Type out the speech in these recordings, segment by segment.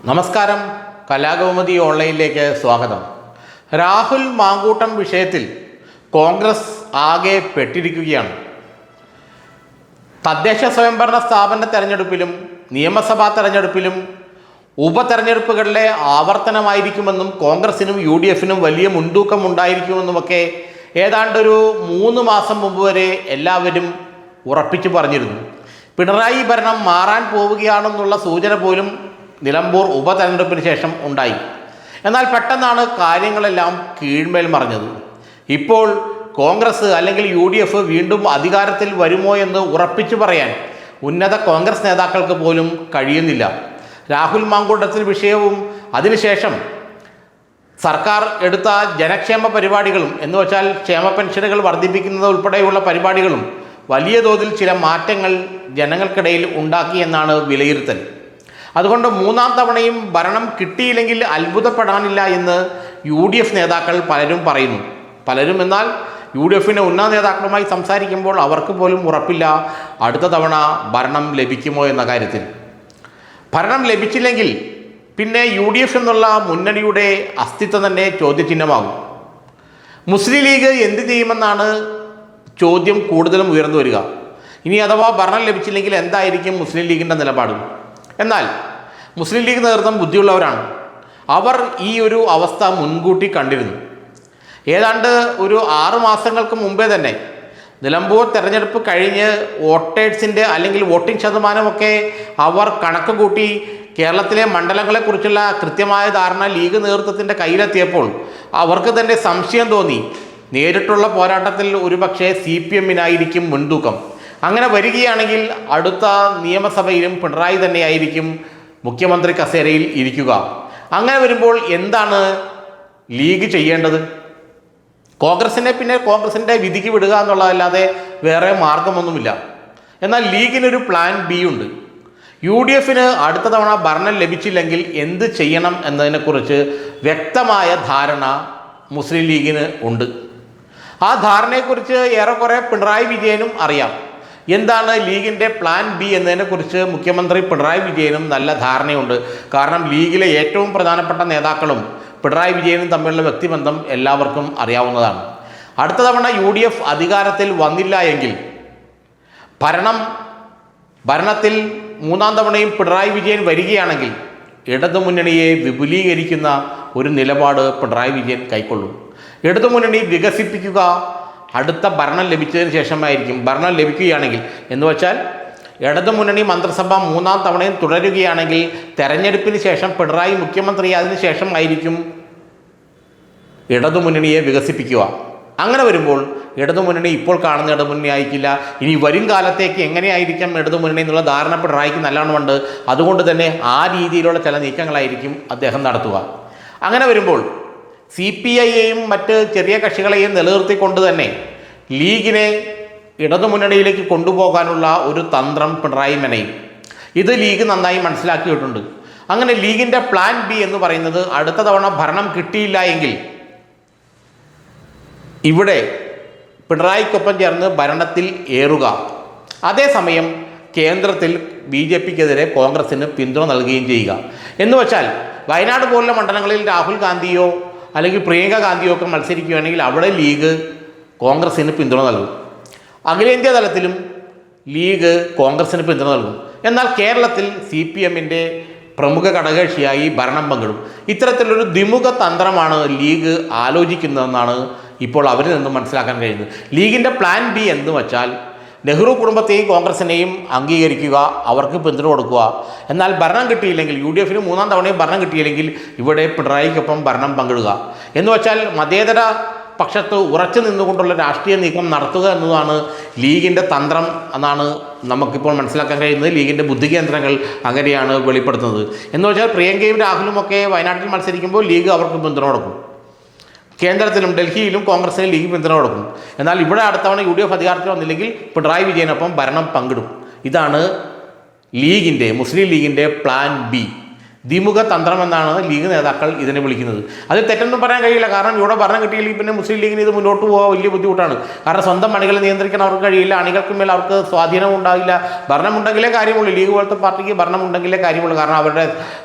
നമസ്കാരം. കലാകൗമുദി ഓൺലൈനിലേക്ക് സ്വാഗതം. രാഹുൽ മാങ്കൂട്ടം വിഷയത്തിൽ കോൺഗ്രസ് ആകെ പെട്ടിരിക്കുകയാണ്. തദ്ദേശ സ്വയംഭരണ സ്ഥാപന തെരഞ്ഞെടുപ്പിലും നിയമസഭാ തെരഞ്ഞെടുപ്പിലും ഉപതെരഞ്ഞെടുപ്പുകളിലെ ആവർത്തനമായിരിക്കുമെന്നും കോൺഗ്രസിനും UDFനും വലിയ മുൻതൂക്കം ഉണ്ടായിരിക്കുമെന്നുമൊക്കെ ഏതാണ്ടൊരു 3 മാസം മുമ്പ് വരെ എല്ലാവരും ഉറപ്പിച്ചു പറഞ്ഞിരുന്നു. പിണറായി ഭരണം മാറാൻ പോവുകയാണെന്നുള്ള സൂചന പോലും നിലമ്പൂർ ഉപതെരഞ്ഞെടുപ്പിന് ശേഷം ഉണ്ടായി. എന്നാൽ പെട്ടെന്നാണ് കാര്യങ്ങളെല്ലാം കീഴ്മേൽ മറിഞ്ഞത്. ഇപ്പോൾ കോൺഗ്രസ് അല്ലെങ്കിൽ UDF വീണ്ടും അധികാരത്തിൽ വരുമോ എന്ന് ഉറപ്പിച്ചു പറയാൻ ഉന്നത കോൺഗ്രസ് നേതാക്കൾക്ക് പോലും കഴിയുന്നില്ല. രാഹുൽ മാങ്കൂട്ടത്തിൽ വിഷയവും അതിനുശേഷം സർക്കാർ എടുത്ത ജനക്ഷേമ പരിപാടികളും എന്ന് വെച്ചാൽ ക്ഷേമ പെൻഷനുകൾ വർദ്ധിപ്പിക്കുന്നത് ഉൾപ്പെടെയുള്ള പരിപാടികളും വലിയ തോതിൽ ചില മാറ്റങ്ങൾ ജനങ്ങൾക്കിടയിൽ ഉണ്ടാക്കി എന്നാണ് വിലയിരുത്തൽ. അതുകൊണ്ട് 3ാം തവണയും ഭരണം കിട്ടിയില്ലെങ്കിൽ അത്ഭുതപ്പെടാനില്ല എന്ന് UDF നേതാക്കൾ പലരും പറയുന്നു. പലരും എന്നാൽ UDFിൻ്റെ ഉന്നത നേതാക്കളുമായി സംസാരിക്കുമ്പോൾ അവർക്ക് പോലും ഉറപ്പില്ല അടുത്ത തവണ ഭരണം ലഭിക്കുമോ എന്ന കാര്യത്തിൽ. ഭരണം ലഭിച്ചില്ലെങ്കിൽ പിന്നെ UDF എന്നുള്ള മുന്നണിയുടെ അസ്തിത്വം തന്നെ ചോദ്യചിഹ്നമാകും. മുസ്ലിം ലീഗ് എന്ത് ചെയ്യുമെന്നാണ് ചോദ്യം കൂടുതലും ഉയർന്നു വരിക. ഇനി അഥവാ ഭരണം ലഭിച്ചില്ലെങ്കിൽ എന്തായിരിക്കും മുസ്ലിം ലീഗിൻ്റെ നിലപാട്? എന്നാൽ മുസ്ലിം ലീഗ് നേതൃത്വം ബുദ്ധിയുള്ളവരാണ്. അവർ ഈ ഒരു അവസ്ഥ മുൻകൂട്ടി കണ്ടിരുന്നു. ഏതാണ്ട് ഒരു 6 മാസങ്ങൾക്ക് മുമ്പേ തന്നെ നിലമ്പൂർ തെരഞ്ഞെടുപ്പ് കഴിഞ്ഞ് വോട്ടേഴ്സിൻ്റെ അല്ലെങ്കിൽ വോട്ടിംഗ് ശതമാനമൊക്കെ അവർ കണക്ക് കൂട്ടി കേരളത്തിലെ മണ്ഡലങ്ങളെക്കുറിച്ചുള്ള കൃത്യമായ ധാരണ ലീഗ് നേതൃത്വത്തിൻ്റെ കയ്യിലെത്തിയപ്പോൾ അവർക്ക് തന്നെ സംശയം തോന്നി. നേരിട്ടുള്ള പോരാട്ടത്തിൽ ഒരുപക്ഷെ CPMനായിരിക്കും മുൻതൂക്കം. അങ്ങനെ വരികയാണെങ്കിൽ അടുത്ത നിയമസഭയിലും പിണറായി തന്നെയായിരിക്കും മുഖ്യമന്ത്രി കസേരയിൽ ഇരിക്കുക. അങ്ങനെ വരുമ്പോൾ എന്താണ് ലീഗ് ചെയ്യേണ്ടത്? കോൺഗ്രസിൻ്റെ വിധിക്ക് വിടുക എന്നുള്ളതല്ലാതെ വേറെ മാർഗമൊന്നുമില്ല. എന്നാൽ ലീഗിനൊരു പ്ലാൻ B ഉണ്ട്. UDFന് അടുത്ത തവണ ഭരണം ലഭിച്ചില്ലെങ്കിൽ എന്ത് ചെയ്യണം എന്നതിനെക്കുറിച്ച് വ്യക്തമായ ധാരണ മുസ്ലിം ലീഗിന് ഉണ്ട്. ആ ധാരണയെക്കുറിച്ച് ഏറെക്കുറെ പിണറായി വിജയനും അറിയാം. എന്താണ് ലീഗിൻ്റെ പ്ലാൻ B എന്നതിനെക്കുറിച്ച് മുഖ്യമന്ത്രി പിണറായി വിജയനും നല്ല ധാരണയുണ്ട്. കാരണം ലീഗിലെ ഏറ്റവും പ്രധാനപ്പെട്ട നേതാക്കളും പിണറായി വിജയനും തമ്മിലുള്ള വ്യക്തിബന്ധം എല്ലാവർക്കും അറിയാവുന്നതാണ്. അടുത്ത തവണ UDF അധികാരത്തിൽ വന്നില്ല എങ്കിൽ ഭരണത്തിൽ 3ാം തവണയും പിണറായി വിജയൻ വരികയാണെങ്കിൽ ഇടതുമുന്നണിയെ വിപുലീകരിക്കുന്ന ഒരു നിലപാട് പിണറായി വിജയൻ കൈക്കൊള്ളും. ഇടതുമുന്നണി വികസിപ്പിക്കുക അടുത്ത ഭരണം ലഭിച്ചതിന് ശേഷമായിരിക്കും. ഭരണം ലഭിക്കുകയാണെങ്കിൽ എന്ന് വെച്ചാൽ ഇടതുമുന്നണി മന്ത്രിസഭ 3ാം തവണയും തുടരുകയാണെങ്കിൽ തെരഞ്ഞെടുപ്പിന് ശേഷം പിണറായി മുഖ്യമന്ത്രി അതിന് ശേഷമായിരിക്കും ഇടതുമുന്നണിയെ വികസിപ്പിക്കുക. അങ്ങനെ വരുമ്പോൾ ഇടതുമുന്നണി ഇപ്പോൾ കാണുന്ന ഇടതുമുന്നണി ആയിരിക്കില്ല. ഇനി വരും കാലത്തേക്ക് എങ്ങനെയായിരിക്കും ഇടതുമുന്നണി എന്നുള്ള ധാരണ പിണറായിക്ക് നല്ലവണ്ണമുണ്ട്. അതുകൊണ്ട് തന്നെ ആ രീതിയിലുള്ള ചില നീക്കങ്ങളായിരിക്കും അദ്ദേഹം നടത്തുക. അങ്ങനെ വരുമ്പോൾ CPIയെയും മറ്റ് ചെറിയ കക്ഷികളെയും നിലനിർത്തിക്കൊണ്ട് തന്നെ ലീഗിനെ ഇടതുമുന്നണിയിലേക്ക് കൊണ്ടുപോകാനുള്ള ഒരു തന്ത്രം പിണറായി മെനയും. ഇത് ലീഗ് നന്നായി മനസ്സിലാക്കിയിട്ടുണ്ട്. അങ്ങനെ ലീഗിൻ്റെ പ്ലാൻ B എന്ന് പറയുന്നത് അടുത്ത തവണ ഭരണം കിട്ടിയില്ല എങ്കിൽ ഇവിടെ പിണറായിക്കൊപ്പം ചേർന്ന് ഭരണത്തിൽ ഏറുക. അതേസമയം കേന്ദ്രത്തിൽ BJPക്കെതിരെ കോൺഗ്രസിന് പിന്തുണ നൽകുകയും ചെയ്യുക. എന്ന് വെച്ചാൽ വയനാട് പോലുള്ള മണ്ഡലങ്ങളിൽ രാഹുൽ ഗാന്ധിയോ അല്ലെങ്കിൽ പ്രിയങ്ക ഗാന്ധിയോ ഒക്കെ മത്സരിക്കുകയാണെങ്കിൽ അവിടെ ലീഗ് കോൺഗ്രസിന് പിന്തുണ നൽകും. അഖിലേന്ത്യാ തലത്തിലും ലീഗ് കോൺഗ്രസിന് പിന്തുണ നൽകും. എന്നാൽ കേരളത്തിൽ CPMൻ്റെ പ്രമുഖ ഘടകകക്ഷിയായി ഭരണം പങ്കിടും. ഇത്തരത്തിലൊരു ദ്വിമുഖ തന്ത്രമാണ് ലീഗ് ആലോചിക്കുന്നതെന്നാണ് ഇപ്പോൾ അവരിൽ നിന്നും മനസ്സിലാക്കാൻ കഴിയുന്നത്. ലീഗിൻ്റെ പ്ലാൻ B എന്ന് വച്ചാൽ നെഹ്റു കുടുംബത്തെയും കോൺഗ്രസിനെയും അംഗീകരിക്കുക, അവർക്ക് പിന്തുണ കൊടുക്കുക. എന്നാൽ ഭരണം കിട്ടിയില്ലെങ്കിൽ UDFന് 3ാം തവണയും ഭരണം കിട്ടിയില്ലെങ്കിൽ ഇവിടെ പിണറായിക്കൊപ്പം ഭരണം പങ്കിടുക എന്ന് വെച്ചാൽ മതേതര പക്ഷത്ത് ഉറച്ചു നിന്നുകൊണ്ടുള്ള രാഷ്ട്രീയ നീക്കം നടത്തുക എന്നതാണ് ലീഗിൻ്റെ തന്ത്രം എന്നാണ് നമുക്കിപ്പോൾ മനസ്സിലാക്കാൻ കഴിയുന്നത്. ലീഗിൻ്റെ ബുദ്ധികേന്ദ്രങ്ങൾ അങ്ങനെയാണ് വെളിപ്പെടുത്തുന്നത്. എന്ന് വെച്ചാൽ പ്രിയങ്കയും രാഹുലും ഒക്കെ വയനാട്ടിൽ മത്സരിക്കുമ്പോൾ ലീഗ് അവർക്ക് പിന്തുണ കൊടുക്കും. കേന്ദ്രത്തിലും ഡൽഹിയിലും കോൺഗ്രസിന് ലീഗ് പിന്തുണ കൊടുക്കും. എന്നാൽ ഇവിടെ അടുത്തവണ UDF അധികാരത്തിൽ വന്നില്ലെങ്കിൽ പിണറായി വിജയനൊപ്പം ഭരണം പങ്കിടും. ഇതാണ് മുസ്ലിം ലീഗിൻ്റെ പ്ലാൻ B. ദ്വിമുഖ തന്ത്രം എന്നാണ് ലീഗ് നേതാക്കൾ ഇതിനെ വിളിക്കുന്നത്. അത് തെറ്റൊന്നും പറയാൻ കഴിയില്ല. കാരണം ഇവിടെ ഭരണം കിട്ടിയില്ലെങ്കിൽ പിന്നെ മുസ്ലിം ലീഗിന് ഇത് മുന്നോട്ട് പോകാൻ വലിയ ബുദ്ധിമുട്ടാണ്. കാരണം സ്വന്തം അണികളെ നിയന്ത്രിക്കാൻ അവർക്ക് കഴിയില്ല, അണികൾക്ക് മേൽ അവർക്ക് സ്വാധീനം ഉണ്ടാവില്ല. ഭരണമുണ്ടെങ്കിലേ കാര്യമുള്ളൂ. ലീഗ് പോലത്തെ പാർട്ടിക്ക് ഭരണമുണ്ടെങ്കിലേ കാര്യമുള്ളൂ. കാരണം അവരുടെ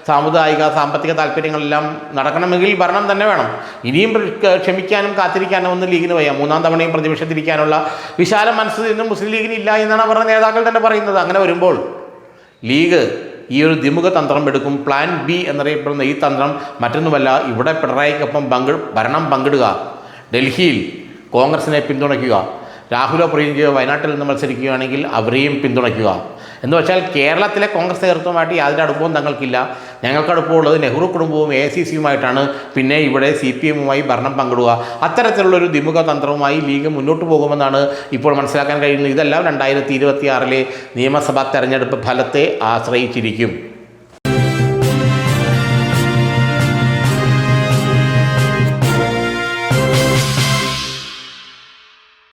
സാമുദായിക സാമ്പത്തിക താല്പര്യങ്ങളെല്ലാം നടക്കണമെങ്കിൽ ഭരണം തന്നെ വേണം. ഇനിയും ക്ഷമിക്കാനും കാത്തിരിക്കാനും ഒന്നും ലീഗിന് വയ്യ. മൂന്നാം തവണയും പ്രതിപക്ഷത്തിരിക്കാനുള്ള വിശാല മനസ്സ് ഇന്നും മുസ്ലിം ലീഗിന് ഇല്ല എന്നാണ് അവരുടെ നേതാക്കൾ തന്നെ പറയുന്നത്. അങ്ങനെ വരുമ്പോൾ ലീഗ് ഈ ഒരു ദ്വിമുഖ തന്ത്രം എടുക്കും. പ്ലാൻ ബി എന്നറിയപ്പെടുന്ന ഈ തന്ത്രം മറ്റൊന്നുമല്ല, ഇവിടെ പിണറായിക്കൊപ്പം ഭരണം പങ്കിടുക, ഡൽഹിയിൽ കോൺഗ്രസിനെ പിന്തുണയ്ക്കുക, രാഹുലോ പ്രിയങ്കയോ വയനാട്ടിൽ നിന്ന് മത്സരിക്കുകയാണെങ്കിൽ അവരെയും പിന്തുണയ്ക്കുക. എന്ന് വെച്ചാൽ കേരളത്തിലെ കോൺഗ്രസ് നേതൃത്വമായിട്ട് യാതൊരു അടുപ്പവും തങ്ങൾക്കില്ല. ഞങ്ങൾക്ക് അടുപ്പമുള്ളത് നെഹ്റു കുടുംബവും AICCയുമായിട്ടാണ്. പിന്നെ ഇവിടെ CPMുമായി ഭരണം പങ്കിടുക. അത്തരത്തിലുള്ളൊരു ദ്വിമുഖ തന്ത്രവുമായി ലീഗ് മുന്നോട്ട് പോകുമെന്നാണ് ഇപ്പോൾ മനസ്സിലാക്കാൻ കഴിയുന്നത്. ഇതെല്ലാം 2026 നിയമസഭാ തെരഞ്ഞെടുപ്പ് ഫലത്തെ ആശ്രയിച്ചിരിക്കും.